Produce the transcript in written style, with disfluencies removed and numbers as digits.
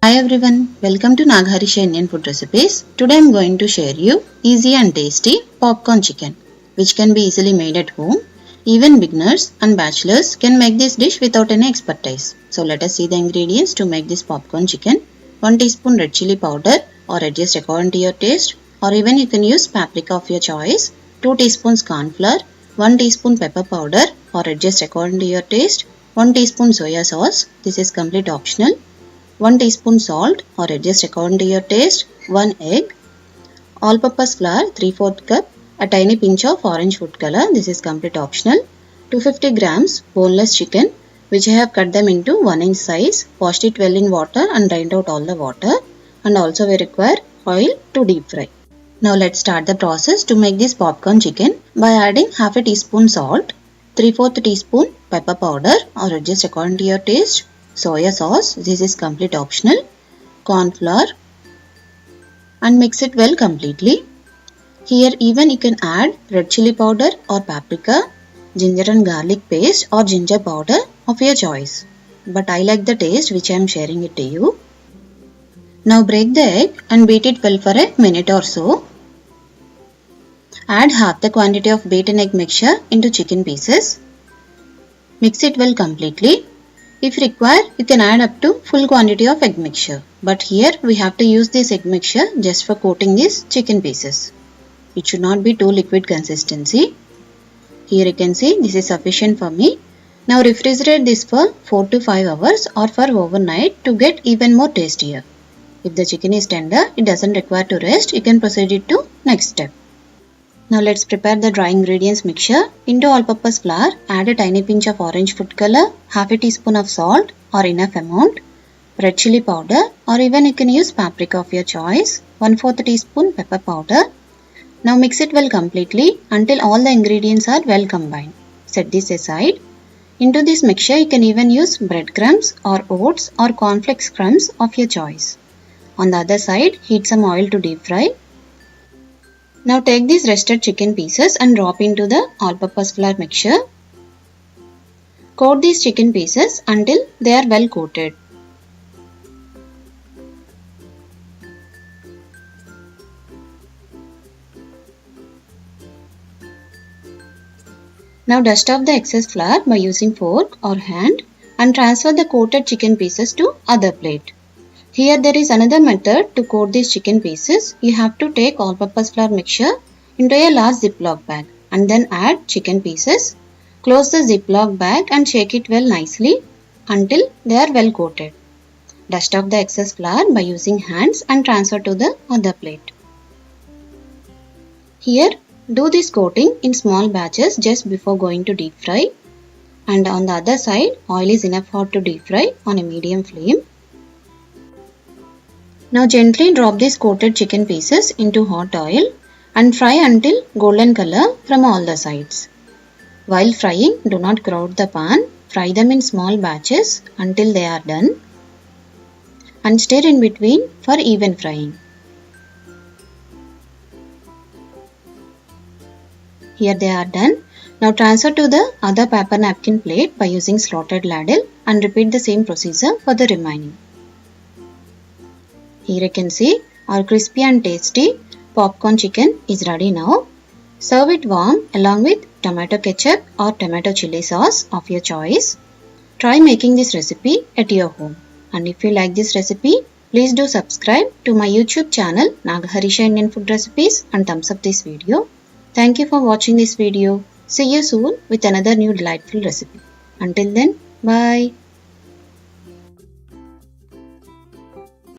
Hi everyone, welcome to Nagharisha Indian Food Recipes. Today I am going to share you easy and tasty popcorn chicken, which can be easily made at home. Even beginners and bachelors can make this dish without any expertise. So let us see the ingredients to make this popcorn chicken. 1 teaspoon red chili powder or adjust according to your taste, or even you can use paprika of your choice. 2 teaspoons corn flour, 1 teaspoon pepper powder or adjust according to your taste. 1 teaspoon soya sauce, this is complete optional. 1 teaspoon salt or adjust according to your taste, 1 egg, all-purpose flour 3/4 cup, a tiny pinch of orange food color, this is complete optional, 250 grams boneless chicken which I have cut them into 1-inch size, washed it well in water and drained out all the water, and also we require oil to deep fry. Now let's start the process to make this popcorn chicken by adding half a teaspoon salt, 3/4 teaspoon pepper powder or adjust according to your taste, soya sauce, this is complete optional, corn flour, and mix it well completely. Here even you can add red chili powder or paprika, ginger and garlic paste or ginger powder of your choice. But I like the taste which I am sharing it to you. Now break the egg and beat it well for a minute or so. Add half the quantity of beaten egg mixture into chicken pieces. Mix it well completely. If required, you can add up to full quantity of egg mixture. But here we have to use this egg mixture just for coating these chicken pieces. It should not be too liquid consistency. Here you can see this is sufficient for me. Now refrigerate this for 4 to 5 hours or for overnight to get even more tastier. If the chicken is tender, it doesn't require to rest. You can proceed it to next step. Now let's prepare the dry ingredients mixture. Into all-purpose flour, add a tiny pinch of orange food color, half a teaspoon of salt or enough amount, red chili powder or even you can use paprika of your choice, 1/4 teaspoon pepper powder. Now mix it well completely until all the ingredients are well combined. Set this aside. Into this mixture you can even use breadcrumbs or oats or cornflakes crumbs of your choice. On the other side, heat some oil to deep fry. Now take these rested chicken pieces and drop into the all-purpose flour mixture. Coat these chicken pieces until they are well coated. Now dust off the excess flour by using fork or hand and transfer the coated chicken pieces to other plate. Here there is another method to coat these chicken pieces. You have to take all-purpose flour mixture into a large ziploc bag and then add chicken pieces. Close the ziploc bag and shake it well nicely until they are well coated. Dust off the excess flour by using hands and transfer to the other plate. Here do this coating in small batches just before going to deep fry, and on the other side oil is enough hot to deep fry on a medium flame. Now gently drop these coated chicken pieces into hot oil and fry until golden color from all the sides. While frying, do not crowd the pan. Fry them in small batches until they are done and stir in between for even frying. Here they are done. Now transfer to the other paper napkin plate by using slotted ladle and repeat the same procedure for the remaining. Here you can see our crispy and tasty popcorn chicken is ready now. Serve it warm along with tomato ketchup or tomato chili sauce of your choice. Try making this recipe at your home. And if you like this recipe, please do subscribe to my YouTube channel Nagharisha Indian Food Recipes and thumbs up this video. Thank you for watching this video. See you soon with another new delightful recipe. Until then, bye.